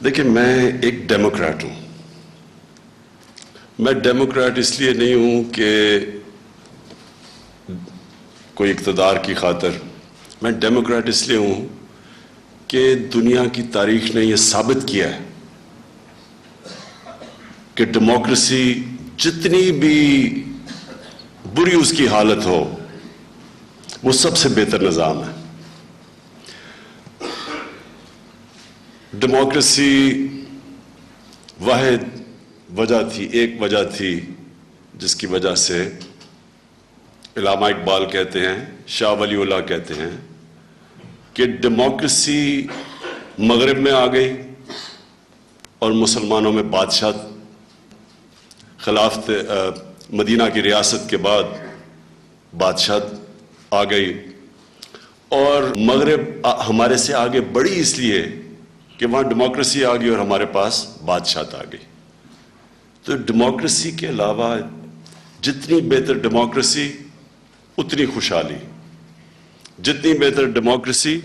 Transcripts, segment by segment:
دیکھیں، میں ایک ڈیموکریٹ ہوں. میں ڈیموکریٹ اس لیے نہیں ہوں کہ کوئی اقتدار کی خاطر. میں ڈیموکریٹ اس لیے ہوں کہ دنیا کی تاریخ نے یہ ثابت کیا ہے کہ ڈیموکریسی جتنی بھی بری اس کی حالت ہو وہ سب سے بہتر نظام ہے. ڈیموکریسی واحد وجہ تھی، ایک وجہ تھی جس کی وجہ سے علامہ اقبال کہتے ہیں، شاہ ولی اللہ کہتے ہیں کہ ڈیموکریسی مغرب میں آ گئی اور مسلمانوں میں بادشاہ خلافت مدینہ کی ریاست کے بعد بادشاہ آ گئی، اور مغرب ہمارے سے آگے بڑھی اس لیے کہ وہاں ڈیموکریسی آ گئی اور ہمارے پاس بادشاہت آ گئی. تو ڈیموکریسی کے علاوہ جتنی بہتر ڈیموکریسی اتنی خوشحالی، جتنی بہتر ڈیموکریسی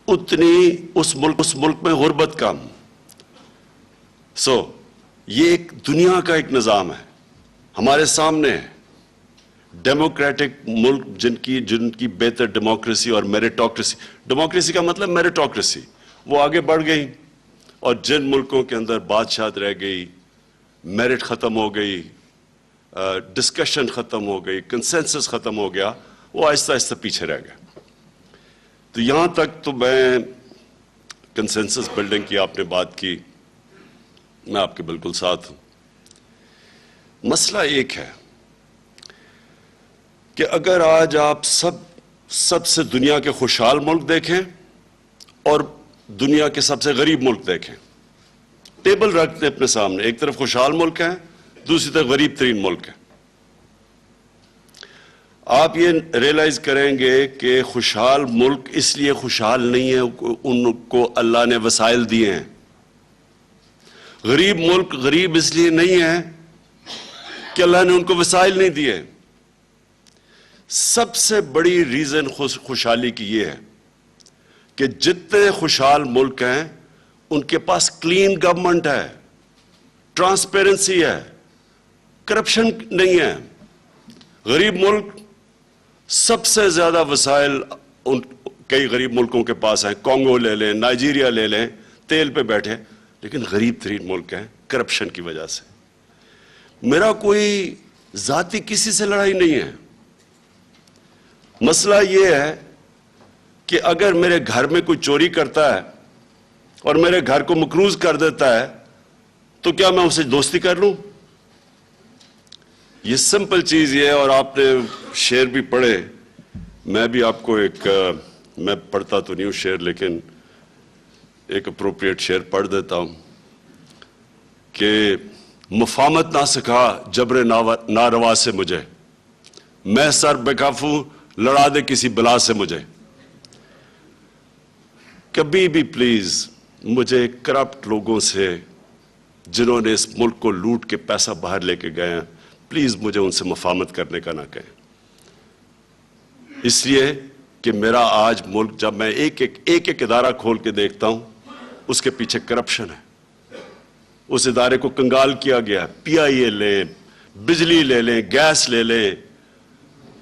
اتنی اس ملک میں غربت کم. یہ ایک دنیا کا ایک نظام ہے ہمارے سامنے ہے. ڈیموکریٹک ملک جن کی بہتر ڈیموکریسی اور میریٹوکریسی، ڈیموکریسی کا مطلب میریٹوکریسی، وہ آگے بڑھ گئی، اور جن ملکوں کے اندر بادشاہت رہ گئی، میرٹ ختم ہو گئی، ڈسکشن ختم ہو گئی، کنسنسس ختم ہو گیا، وہ آہستہ آہستہ پیچھے رہ گئے. تو یہاں تک تو میں کنسنسس بلڈنگ کی آپ نے بات کی، میں آپ کے بالکل ساتھ ہوں. مسئلہ ایک ہے کہ اگر آج آپ سب سے دنیا کے خوشحال ملک دیکھیں اور دنیا کے سب سے غریب ملک دیکھیں، ٹیبل رکھتے ہیں اپنے سامنے، ایک طرف خوشحال ملک ہیں، دوسری طرف غریب ترین ملک ہیں، آپ یہ ریلائز کریں گے کہ خوشحال ملک اس لیے خوشحال نہیں ہے ان کو اللہ نے وسائل دیے ہیں. غریب ملک غریب اس لیے نہیں ہے کہ اللہ نے ان کو وسائل نہیں دیے. سب سے بڑی ریزن خوشحالی کی یہ ہے کہ جتنے خوشحال ملک ہیں ان کے پاس کلین گورنمنٹ ہے، ٹرانسپیرنسی ہے، کرپشن نہیں ہے. غریب ملک سب سے زیادہ وسائل کئی غریب ملکوں کے پاس ہیں، کانگو لے لیں، نائجیریا لے لیں، تیل پہ بیٹھے، لیکن غریب ترین ملک ہیں کرپشن کی وجہ سے. میرا کوئی ذاتی کسی سے لڑائی نہیں ہے. مسئلہ یہ ہے کہ اگر میرے گھر میں کوئی چوری کرتا ہے اور میرے گھر کو مقروض کر دیتا ہے تو کیا میں اسے دوستی کر لوں؟ یہ سمپل چیز یہ ہے. اور آپ نے شعر بھی پڑھے، میں بھی آپ کو میں پڑھتا تو نہیں ہوں شعر، لیکن ایک اپروپریٹ شعر پڑھ دیتا ہوں کہ مفامت نہ سکھا جبر ناروا سے مجھے، میں سر بکافوں لڑا دے کسی بلا سے مجھے. کبھی بھی پلیز مجھے کرپٹ لوگوں سے، جنہوں نے اس ملک کو لوٹ کے پیسہ باہر لے کے گئے ہیں، پلیز مجھے ان سے مفاہمت کرنے کا نہ کہیں. اس لیے کہ میرا آج ملک، جب میں ایک ادارہ کھول کے دیکھتا ہوں، اس کے پیچھے کرپشن ہے، اس ادارے کو کنگال کیا گیا. پی آئی اے لیں، بجلی لے لیں، گیس لے لیں،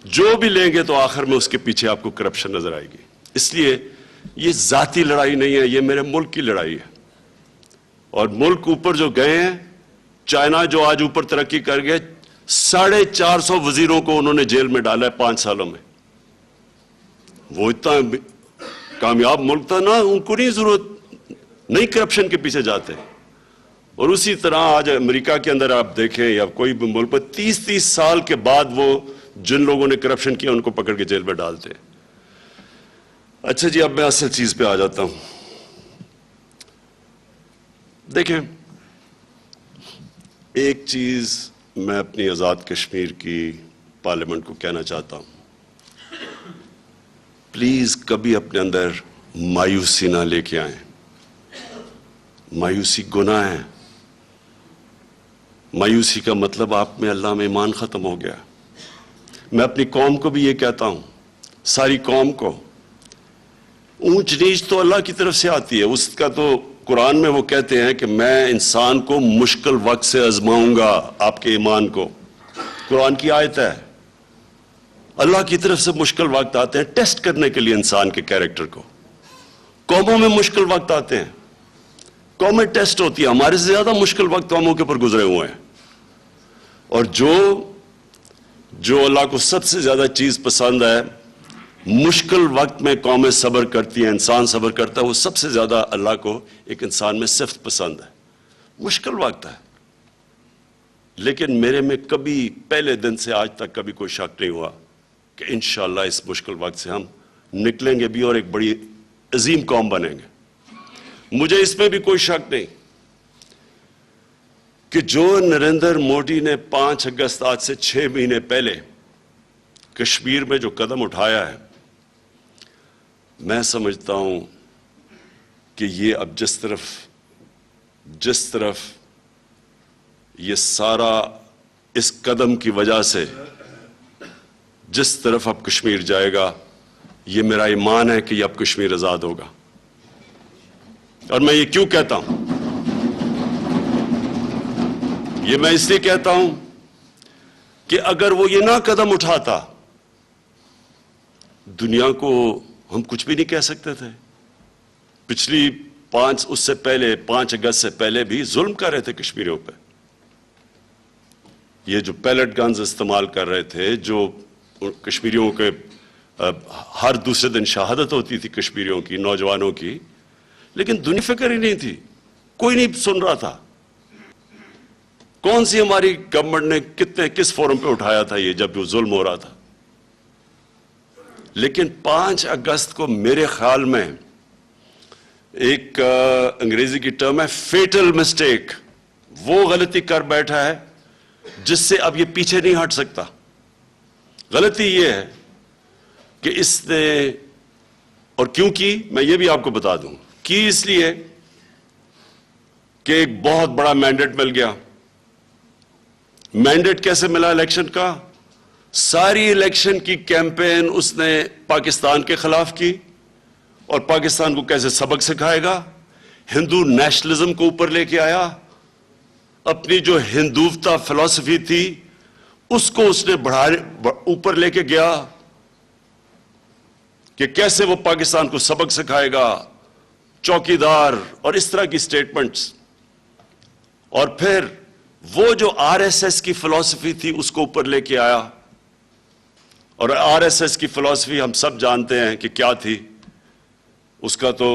جو بھی لیں گے تو آخر میں اس کے پیچھے آپ کو کرپشن نظر آئے گی. اس لیے یہ ذاتی لڑائی نہیں ہے، یہ میرے ملک کی لڑائی ہے. اور ملک اوپر جو گئے ہیں، چائنا جو آج اوپر ترقی کر گئے، 450 وزیروں کو انہوں نے جیل میں ڈالا ہے 5 سالوں میں. وہ اتنا کامیاب ملک تھا نا، ان کو نہیں ضرورت، نہیں کرپشن کے پیچھے جاتے. اور اسی طرح آج امریکہ کے اندر آپ دیکھیں یا کوئی بھی ملک پر 30 سال کے بعد وہ جن لوگوں نے کرپشن کیا ان کو پکڑ کے جیل میں ڈالتے. اچھا جی، اب میں اصل چیز پہ آ جاتا ہوں. دیکھیں، ایک چیز میں اپنی آزاد کشمیر کی پارلیمنٹ کو کہنا چاہتا ہوں، پلیز کبھی اپنے اندر مایوسی نہ لے کے آئیں. مایوسی گناہ ہے. مایوسی کا مطلب آپ میں اللہ میں ایمان ختم ہو گیا. میں اپنی قوم کو بھی یہ کہتا ہوں، ساری قوم کو، اونچ نیچ تو اللہ کی طرف سے آتی ہے، اس کا تو قرآن میں وہ کہتے ہیں کہ میں انسان کو مشکل وقت سے آزماؤں گا آپ کے ایمان کو. قرآن کی آیت ہے. اللہ کی طرف سے مشکل وقت آتے ہیں ٹیسٹ کرنے کے لیے انسان کے کیریکٹر کو. قوموں میں مشکل وقت آتے ہیں, قومیں ٹیسٹ ہوتی ہیں. ہمارے سے زیادہ مشکل وقت قوموں کے اوپر گزرے ہوئے ہیں. اور جو اللہ کو سب سے زیادہ چیز پسند ہے, مشکل وقت میں قومیں صبر کرتی ہیں, انسان صبر کرتا ہے, وہ سب سے زیادہ اللہ کو ایک انسان میں صفت پسند ہے. مشکل وقت ہے, لیکن میرے میں کبھی پہلے دن سے آج تک کبھی کوئی شک نہیں ہوا کہ انشاءاللہ اس مشکل وقت سے ہم نکلیں گے بھی اور ایک بڑی عظیم قوم بنیں گے. مجھے اس میں بھی کوئی شک نہیں کہ جو نریندر مودی نے 5 اگست آج سے 6 مہینے پہلے کشمیر میں جو قدم اٹھایا ہے, میں سمجھتا ہوں کہ یہ اب جس طرف یہ سارا اس قدم کی وجہ سے جس طرف اب کشمیر جائے گا, یہ میرا ایمان ہے کہ یہ اب کشمیر آزاد ہوگا. اور میں یہ کیوں کہتا ہوں؟ یہ میں اس لیے کہتا ہوں کہ اگر وہ یہ نہ قدم اٹھاتا, دنیا کو ہم کچھ بھی نہیں کہہ سکتے تھے. پچھلی 5 اگست سے پہلے بھی ظلم کر رہے تھے کشمیریوں پہ. یہ جو پیلٹ گنز استعمال کر رہے تھے, جو کشمیریوں کے ہر دوسرے دن شہادت ہوتی تھی کشمیریوں کی, نوجوانوں کی, لیکن دنیا فکر ہی نہیں تھی, کوئی نہیں سن رہا تھا. کون سی ہماری گورنمنٹ نے کس فورم پہ اٹھایا تھا یہ جب وہ ظلم ہو رہا تھا. لیکن 5 اگست کو میرے خیال میں ایک انگریزی کی ٹرم ہے فیٹل مسٹیک, وہ غلطی کر بیٹھا ہے جس سے اب یہ پیچھے نہیں ہٹ سکتا. غلطی یہ ہے کہ اس نے, اور کیوں کی میں یہ بھی آپ کو بتا دوں, کی اس لیے کہ ایک بہت بڑا مینڈیٹ مل گیا. مینڈیٹ کیسے ملا الیکشن کا؟ ساری الیکشن کی کیمپین اس نے پاکستان کے خلاف کی, اور پاکستان کو کیسے سبق سکھائے گا. ہندو نیشنلزم کو اوپر لے کے آیا, اپنی جو ہندوتا فلسفی تھی اس کو اس نے اوپر لے کے گیا کہ کیسے وہ پاکستان کو سبق سکھائے گا, چوکیدار اور اس طرح کی سٹیٹمنٹس. اور پھر وہ جو آر ایس ایس کی فلسفی تھی اس کو اوپر لے کے آیا, اور آر ایس ایس کی فلسفی ہم سب جانتے ہیں کہ کیا تھی. اس کا تو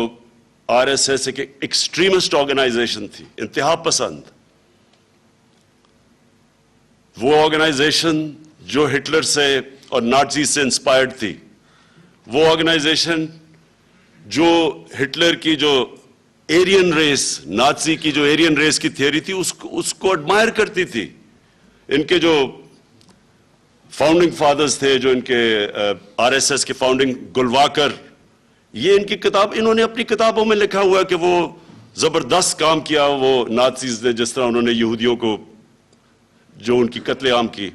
آر ایس ایس ایک ایکسٹریمسٹ آرگنائزیشن تھی, انتہا پسند. وہ آرگنائزیشن جو ہٹلر سے اور نازی سے انسپائرڈ تھی, وہ آرگنائزیشن جو ہٹلر کی جو ایرین ریس, نازی کی جو ایرین ریس کی تھیوری تھی اس کو ایڈمائر کرتی تھی. ان کے جو فاؤنڈنگ فادرز تھے, جو ان کے آر ایس ایس کے فاؤنڈنگ گلواکر, یہ ان کی کتاب, انہوں نے اپنی کتابوں میں لکھا ہوا ہے کہ وہ زبردست کام کیا وہ نازیز نے, جس طرح انہوں نے یہودیوں کو جو ان کی قتل عام کی.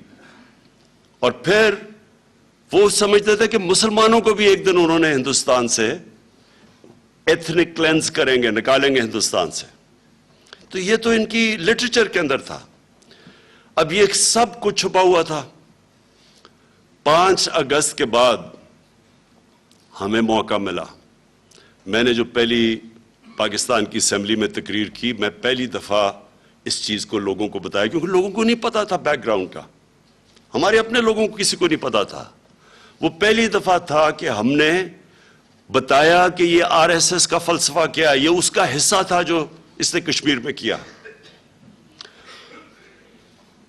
اور پھر وہ سمجھتے تھے کہ مسلمانوں کو بھی ایک دن انہوں نے ہندوستان سے ایتھنک کلینز کریں گے, نکالیں گے ہندوستان سے. تو یہ تو ان کی لٹریچر کے اندر تھا. اب یہ سب کچھ چھپا ہوا تھا. 5 اگست کے بعد ہمیں موقع ملا. میں نے جو پہلی پاکستان کی اسمبلی میں تقریر کی, میں پہلی دفعہ اس چیز کو لوگوں کو بتایا, کیونکہ لوگوں کو نہیں پتا تھا بیک گراؤنڈ کا. ہمارے اپنے لوگوں کو کسی کو نہیں پتا تھا. وہ پہلی دفعہ تھا کہ ہم نے بتایا کہ یہ آر ایس ایس کا فلسفہ کیا ہے, یہ اس کا حصہ تھا جو اس نے کشمیر میں کیا.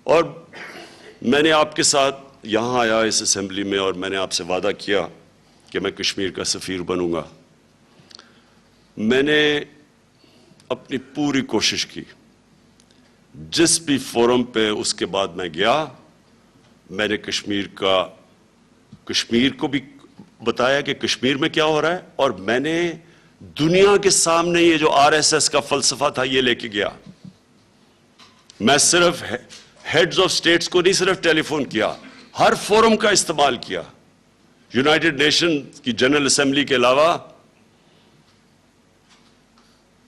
اور میں نے آپ کے ساتھ یہاں آیا اس اسمبلی میں, اور میں نے آپ سے وعدہ کیا کہ میں کشمیر کا سفیر بنوں گا. میں نے اپنی پوری کوشش کی. جس بھی فورم پہ اس کے بعد میں گیا, میں نے کشمیر کو بھی بتایا کہ کشمیر میں کیا ہو رہا ہے, اور میں نے دنیا کے سامنے یہ جو آر ایس ایس کا فلسفہ تھا یہ لے کے گیا. میں صرف ہیڈز آف سٹیٹس کو نہیں صرف ٹیلی فون کیا, ہر فورم کا استعمال کیا. یونائٹڈ نیشن کی جنرل اسمبلی کے علاوہ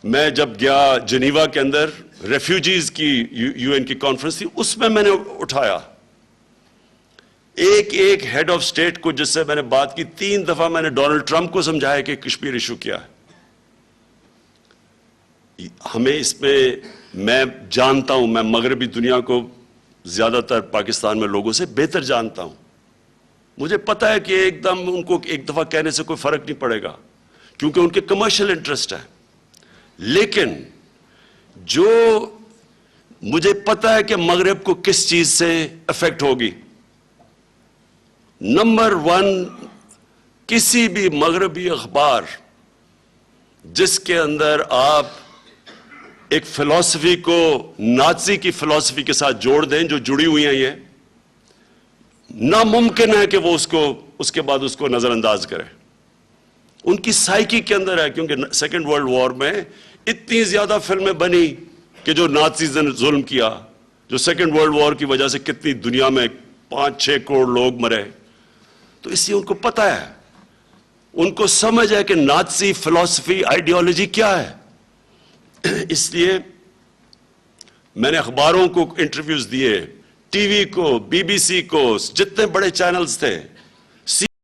میں جب گیا جنیوا کے اندر ریفیوجیز کی یو این کی کانفرنس تھی, اس میں نے اٹھایا ایک ایک ہیڈ آف اسٹیٹ کو جس سے میں نے بات کی. 3 دفعہ میں نے ڈونلڈ ٹرمپ کو سمجھایا کہ کشمیر ایشو کیا ہے. ہمیں اس میں, میں جانتا ہوں, میں مغربی دنیا کو زیادہ تر پاکستان میں لوگوں سے بہتر جانتا ہوں. مجھے پتا ہے کہ ایک دم ان کو ایک دفعہ کہنے سے کوئی فرق نہیں پڑے گا کیونکہ ان کے کمرشل انٹرسٹ ہے. لیکن جو مجھے پتا ہے کہ مغرب کو کس چیز سے افیکٹ ہوگی. نمبر 1, کسی بھی مغربی اخبار جس کے اندر آپ ایک فلسفی کو نازی کی فلسفی کے ساتھ جوڑ دیں جو جڑی ہوئی ہیں, یہ ناممکن ہے کہ وہ اس کے بعد اس کو نظر انداز کرے. ان کی سائیکی کے اندر ہے, کیونکہ سیکنڈ ورلڈ وار میں اتنی زیادہ فلمیں بنی کہ جو نازیز نے ظلم کیا, جو سیکنڈ ورلڈ وار کی وجہ سے کتنی دنیا میں 5-6 کروڑ لوگ مرے. تو اس لیے ان کو پتا ہے, ان کو سمجھ ہے کہ نازی فلسفی آئیڈیالوجی کیا ہے. اس لیے میں نے اخباروں کو انٹرویوز دیے, ٹی وی کو, بی بی سی کو, جتنے بڑے چینلز تھے,